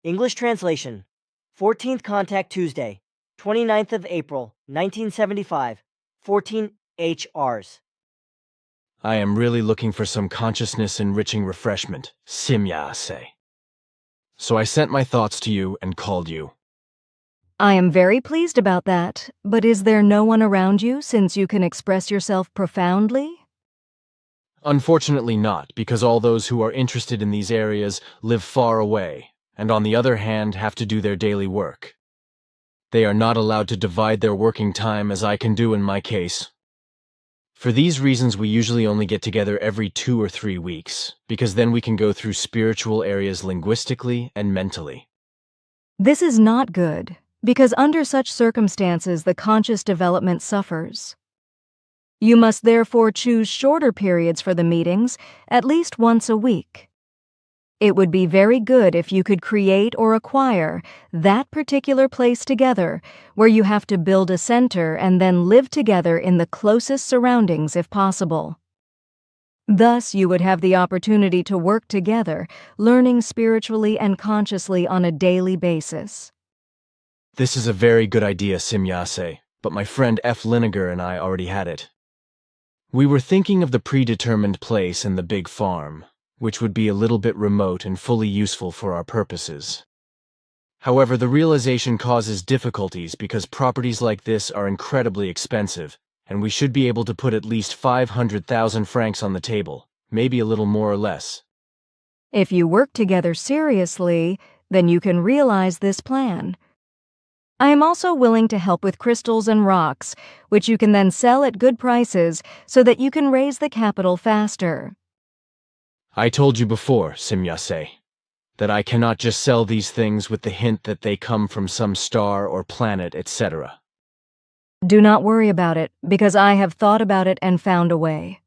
English translation. 14th Contact Tuesday, 29th of April, 1975, 14 HRs. I am really looking for some consciousness-enriching refreshment, simya-se. So I sent my thoughts to you and called you. I am very pleased about that, but is there no one around you since you can express yourself profoundly? Unfortunately not, because all those who are interested in these areas live far away, and on the other hand have to do their daily work. They are not allowed to divide their working time as I can do in my case. For these reasons, we usually only get together every 2 or 3 weeks, because then we can go through spiritual areas linguistically and mentally. This is not good, because under such circumstances the conscious development suffers. You must therefore choose shorter periods for the meetings, at least once a week. It would be very good if you could create or acquire that particular place together where you have to build a center and then live together in the closest surroundings if possible. Thus, you would have the opportunity to work together, learning spiritually and consciously on a daily basis. This is a very good idea, simya-se, but my friend F. Liniger and I already had it. We were thinking of the predetermined place and the big farm, which would be a little bit remote and fully useful for our purposes. However, the realization causes difficulties because properties like this are incredibly expensive, and we should be able to put at least 500,000 francs on the table, maybe a little more or less. If you work together seriously, then you can realize this plan. I am also willing to help with crystals and rocks, which you can then sell at good prices so that you can raise the capital faster. I told you before, simya-se, that I cannot just sell these things with the hint that they come from some star or planet, etc. Do not worry about it, because I have thought about it and found a way.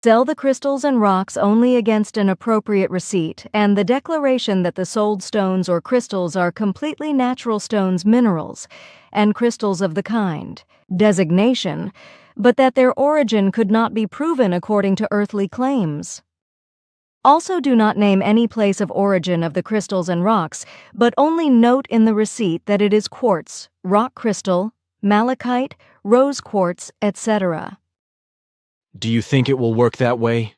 Sell the crystals and rocks only against an appropriate receipt and the declaration that the sold stones or crystals are completely natural stones, minerals, and crystals of the kind, designation, but that their origin could not be proven according to earthly claims. Also, do not name any place of origin of the crystals and rocks, but only note in the receipt that it is quartz, rock crystal, malachite, rose quartz, etc. Do you think it will work that way?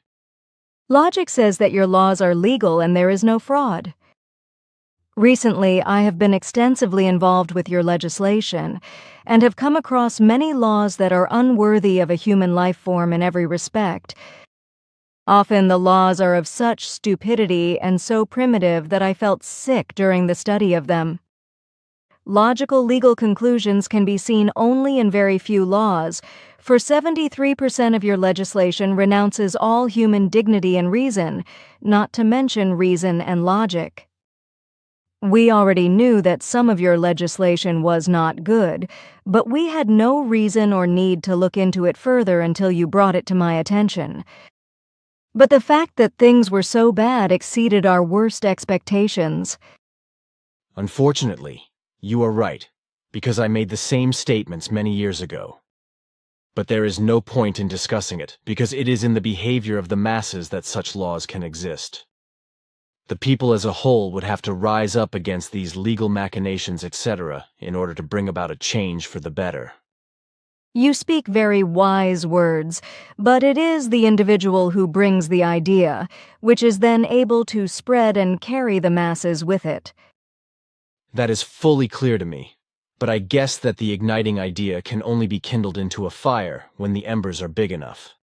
Logic says that your laws are legal and there is no fraud. Recently, I have been extensively involved with your legislation and have come across many laws that are unworthy of a human life form in every respect. Often the laws are of such stupidity and so primitive that I felt sick during the study of them. Logical legal conclusions can be seen only in very few laws, for 73% of your legislation renounces all human dignity and reason, not to mention reason and logic. We already knew that some of your legislation was not good, but we had no reason or need to look into it further until you brought it to my attention. But the fact that things were so bad exceeded our worst expectations. Unfortunately, you are right, because I made the same statements many years ago. But there is no point in discussing it, because it is in the behavior of the masses that such laws can exist. The people as a whole would have to rise up against these legal machinations, etc., in order to bring about a change for the better. You speak very wise words, but it is the individual who brings the idea, which is then able to spread and carry the masses with it. That is fully clear to me, but I guess that the igniting idea can only be kindled into a fire when the embers are big enough.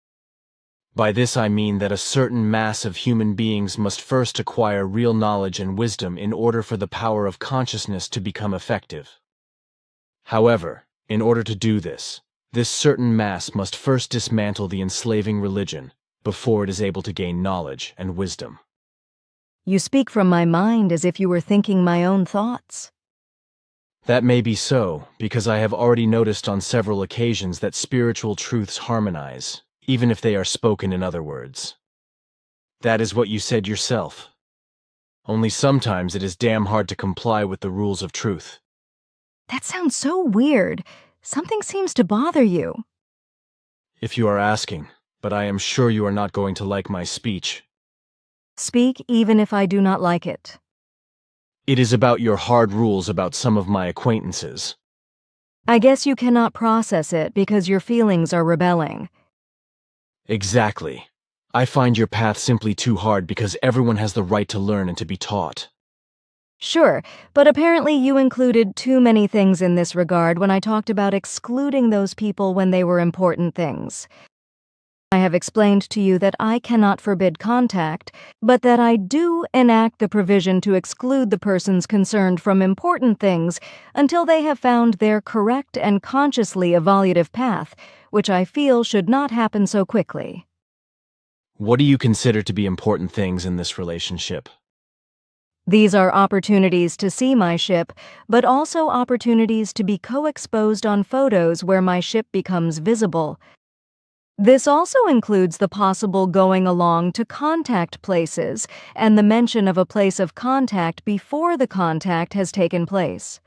By this I mean that a certain mass of human beings must first acquire real knowledge and wisdom in order for the power of consciousness to become effective. However, in order to do this certain mass must first dismantle the enslaving religion before it is able to gain knowledge and wisdom. You speak from my mind as if you were thinking my own thoughts. That may be so, because I have already noticed on several occasions that spiritual truths harmonize, even if they are spoken in other words. That is what you said yourself. Only sometimes it is damn hard to comply with the rules of truth. That sounds so weird. Something seems to bother you. If you are asking, but I am sure you are not going to like my speech. Speak even if I do not like it. It is about your hard rules about some of my acquaintances. I guess you cannot process it because your feelings are rebelling. Exactly. I find your path simply too hard because everyone has the right to learn and to be taught. Sure, but apparently you included too many things in this regard when I talked about excluding those people when they were important things. I have explained to you that I cannot forbid contact, but that I do enact the provision to exclude the persons concerned from important things until they have found their correct and consciously evolutive path, which I feel should not happen so quickly. What do you consider to be important things in this relationship? These are opportunities to see my ship, but also opportunities to be co-exposed on photos where my ship becomes visible. This also includes the possible going along to contact places and the mention of a place of contact before the contact has taken place.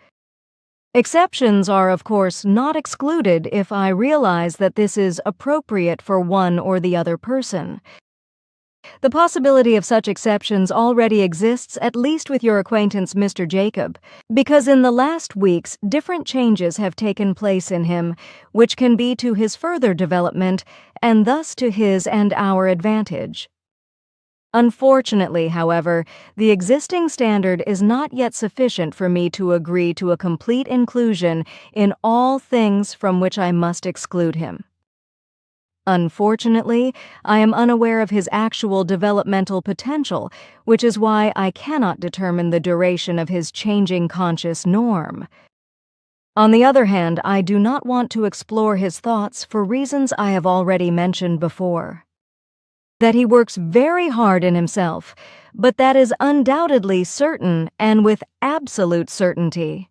Exceptions are, of course, not excluded if I realize that this is appropriate for one or the other person. The possibility of such exceptions already exists, at least with your acquaintance Mr. Jacob, because in the last weeks different changes have taken place in him, which can be to his further development and thus to his and our advantage. Unfortunately, however, the existing standard is not yet sufficient for me to agree to a complete inclusion in all things from which I must exclude him. Unfortunately, I am unaware of his actual developmental potential, which is why I cannot determine the duration of his changing conscious norm. On the other hand, I do not want to explore his thoughts for reasons I have already mentioned before. That he works very hard in himself, but that is undoubtedly certain and with absolute certainty.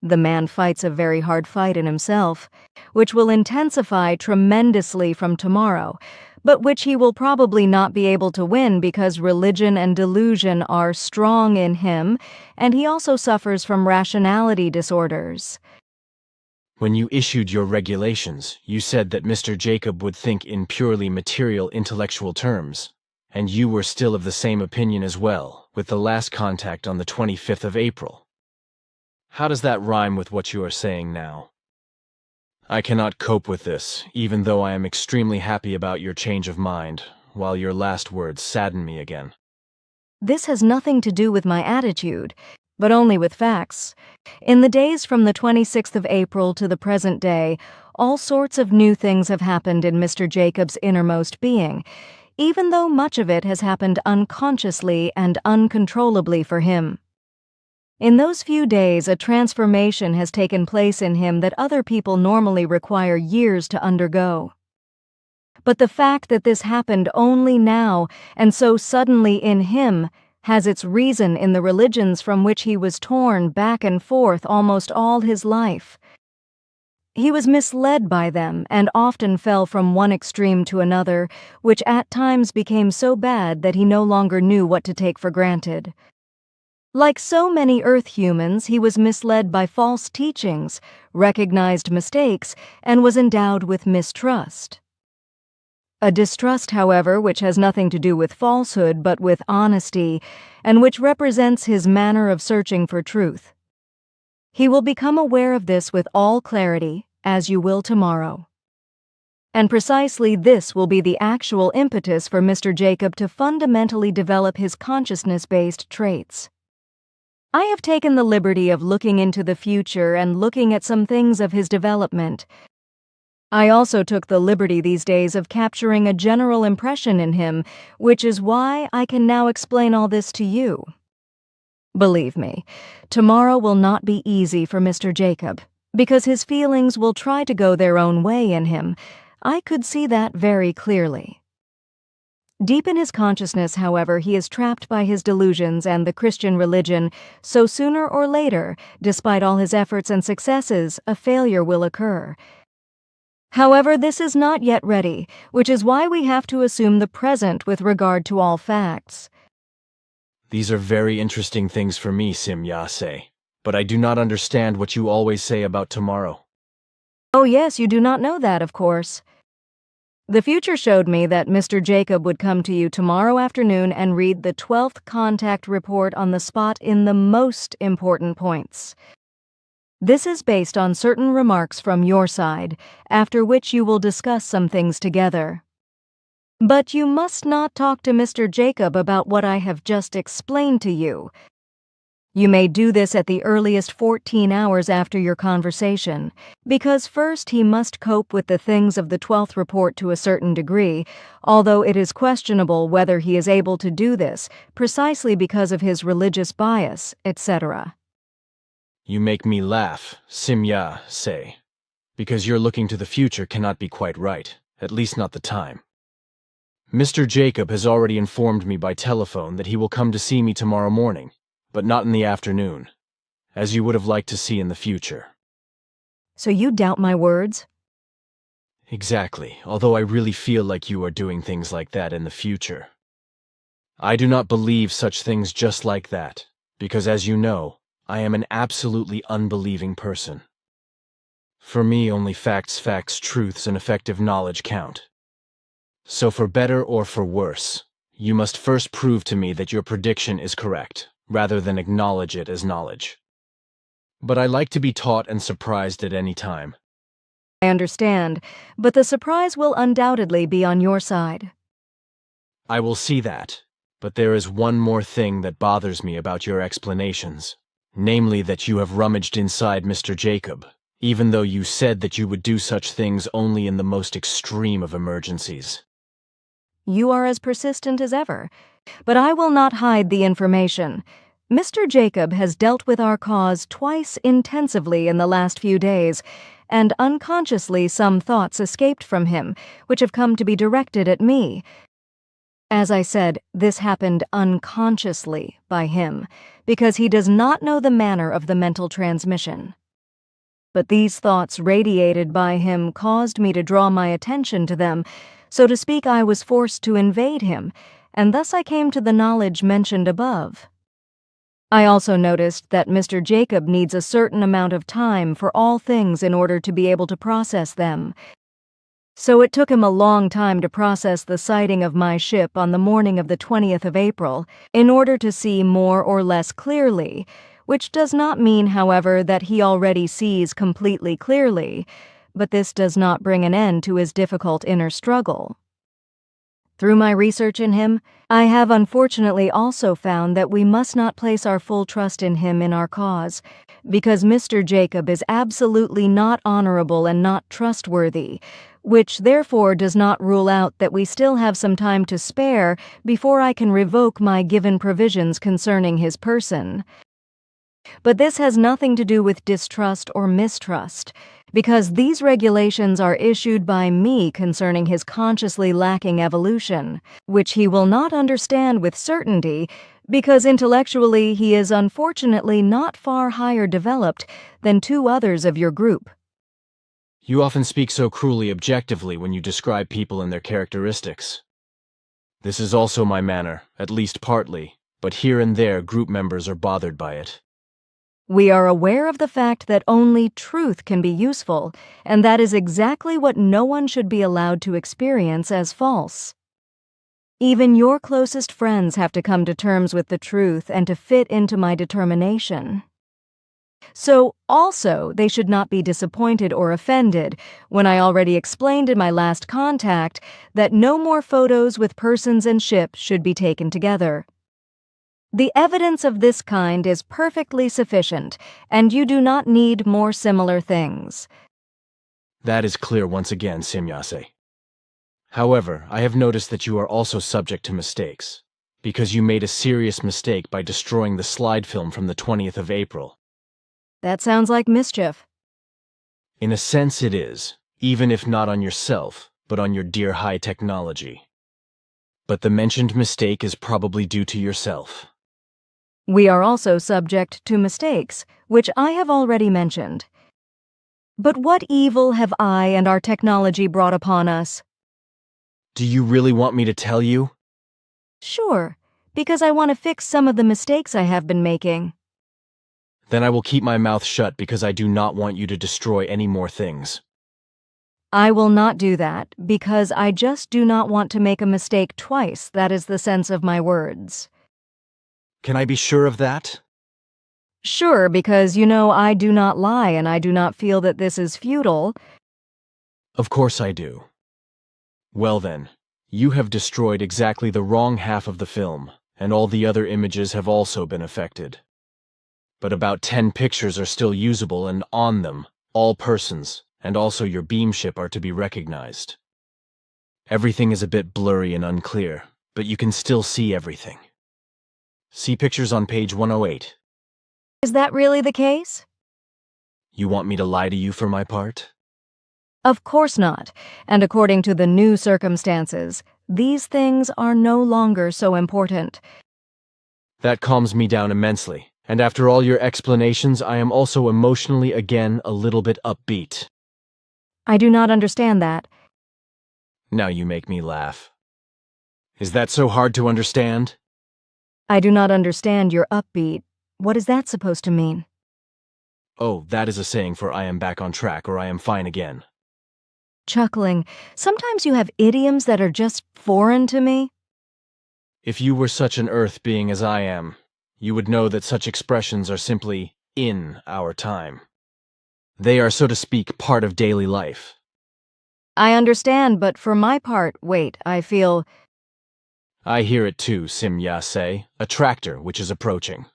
The man fights a very hard fight in himself, which will intensify tremendously from tomorrow, but which he will probably not be able to win because religion and delusion are strong in him, and he also suffers from rationality disorders. When you issued your regulations, you said that Mr. Jacob would think in purely material intellectual terms, and you were still of the same opinion as well, with the last contact on the 25th of April. How does that rhyme with what you are saying now? I cannot cope with this, even though I am extremely happy about your change of mind, while your last words sadden me again. This has nothing to do with my attitude, but only with facts. In the days from the 26th of April to the present day, all sorts of new things have happened in Mr. Jacob's innermost being, even though much of it has happened unconsciously and uncontrollably for him. In those few days, a transformation has taken place in him that other people normally require years to undergo. But the fact that this happened only now, and so suddenly in him, has its reason in the religions from which he was torn back and forth almost all his life. He was misled by them and often fell from one extreme to another, which at times became so bad that he no longer knew what to take for granted. Like so many Earth humans, he was misled by false teachings, recognized mistakes, and was endowed with mistrust. A distrust, however, which has nothing to do with falsehood but with honesty, and which represents his manner of searching for truth. He will become aware of this with all clarity, as you will tomorrow. And precisely this will be the actual impetus for Mr. Jacob to fundamentally develop his consciousness-based traits. I have taken the liberty of looking into the future and looking at some things of his development. I also took the liberty these days of capturing a general impression in him, which is why I can now explain all this to you. Believe me, tomorrow will not be easy for Mr. Jacob, because his feelings will try to go their own way in him. I could see that very clearly. Deep in his consciousness, however, he is trapped by his delusions and the Christian religion, so sooner or later, despite all his efforts and successes, a failure will occur. However, this is not yet ready, which is why we have to assume the present with regard to all facts. These are very interesting things for me, Simyase, but I do not understand what you always say about tomorrow. Oh yes, you do not know that, of course. The future showed me that Mr. Jacob would come to you tomorrow afternoon and read the 12th contact report on the spot in the most important points. This is based on certain remarks from your side, after which you will discuss some things together. But you must not talk to Mr. Jacob about what I have just explained to you. You may do this at the earliest 14 hours after your conversation, because first he must cope with the things of the 12th report to a certain degree, although it is questionable whether he is able to do this, precisely because of his religious bias, etc. You make me laugh, Simya say, because your looking to the future cannot be quite right, at least not the time. Mr. Jacob has already informed me by telephone that he will come to see me tomorrow morning, but not in the afternoon, as you would have liked to see in the future. So you doubt my words? Exactly, although I really feel like you are doing things like that in the future. I do not believe such things just like that, because as you know, I am an absolutely unbelieving person. For me, only facts, truths, and effective knowledge count. So for better or for worse, you must first prove to me that your prediction is correct, rather than acknowledge it as knowledge. But I like to be taught and surprised at any time. I understand, but the surprise will undoubtedly be on your side. I will see that, but there is one more thing that bothers me about your explanations, namely that you have rummaged inside Mr. Jacob, even though you said that you would do such things only in the most extreme of emergencies. You are as persistent as ever, but I will not hide the information. Mr. Jacob has dealt with our cause twice intensively in the last few days, and unconsciously some thoughts escaped from him, which have come to be directed at me. As I said, this happened unconsciously by him, because he does not know the manner of the mental transmission. But these thoughts radiated by him caused me to draw my attention to them. So to speak, I was forced to invade him, and thus I came to the knowledge mentioned above. I also noticed that Mr. Jacob needs a certain amount of time for all things in order to be able to process them. So it took him a long time to process the sighting of my ship on the morning of the 20th of April, in order to see more or less clearly, which does not mean, however, that he already sees completely clearly, but this does not bring an end to his difficult inner struggle. Through my research in him, I have unfortunately also found that we must not place our full trust in him in our cause, because Mr. Jacob is absolutely not honorable and not trustworthy, which therefore does not rule out that we still have some time to spare before I can revoke my given provisions concerning his person. But this has nothing to do with distrust or mistrust, because these regulations are issued by me concerning his consciously lacking evolution, which he will not understand with certainty, because intellectually he is unfortunately not far higher developed than two others of your group. You often speak so cruelly objectively when you describe people and their characteristics. This is also my manner, at least partly, but here and there group members are bothered by it. We are aware of the fact that only truth can be useful, and that is exactly what no one should be allowed to experience as false. Even your closest friends have to come to terms with the truth and to fit into my determination. So, also, they should not be disappointed or offended when I already explained in my last contact that no more photos with persons and ships should be taken together. The evidence of this kind is perfectly sufficient, and you do not need more similar things. That is clear once again, Simyase. However, I have noticed that you are also subject to mistakes, because you made a serious mistake by destroying the slide film from the 20th of April. That sounds like mischief. In a sense it is, even if not on yourself, but on your dear high technology. But the mentioned mistake is probably due to yourself. We are also subject to mistakes, which I have already mentioned. But what evil have I and our technology brought upon us? Do you really want me to tell you? Sure, because I want to fix some of the mistakes I have been making. Then I will keep my mouth shut because I do not want you to destroy any more things. I will not do that, because I just do not want to make a mistake twice. That is the sense of my words. Can I be sure of that? Sure, because you know I do not lie and I do not feel that this is futile. Of course I do. Well then, you have destroyed exactly the wrong half of the film, and all the other images have also been affected. But about 10 pictures are still usable, and on them, all persons, and also your beamship are to be recognized. Everything is a bit blurry and unclear, but you can still see everything. See pictures on page 108. Is that really the case? You want me to lie to you for my part? Of course not, and according to the new circumstances, these things are no longer so important. That calms me down immensely, and after all your explanations, I am also emotionally again a little bit upbeat. I do not understand that. Now you make me laugh. Is that so hard to understand? I do not understand your upbeat. What is that supposed to mean? Oh, that is a saying for I am back on track or I am fine again. Chuckling, sometimes you have idioms that are just foreign to me. If you were such an earth being as I am, you would know that such expressions are simply in our time. They are, so to speak, part of daily life. I understand, but for my part, wait, I feel... I hear it too, Simya say, a tractor which is approaching.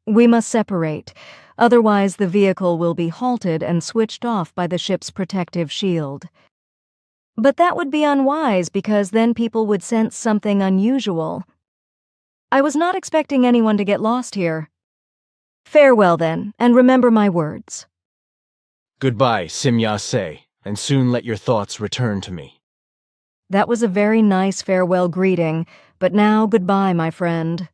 We must separate, otherwise the vehicle will be halted and switched off by the ship's protective shield. But that would be unwise because then people would sense something unusual. I was not expecting anyone to get lost here. Farewell then, and remember my words. Goodbye, Simya say, and soon let your thoughts return to me. That was a very nice farewell greeting, but now goodbye, my friend.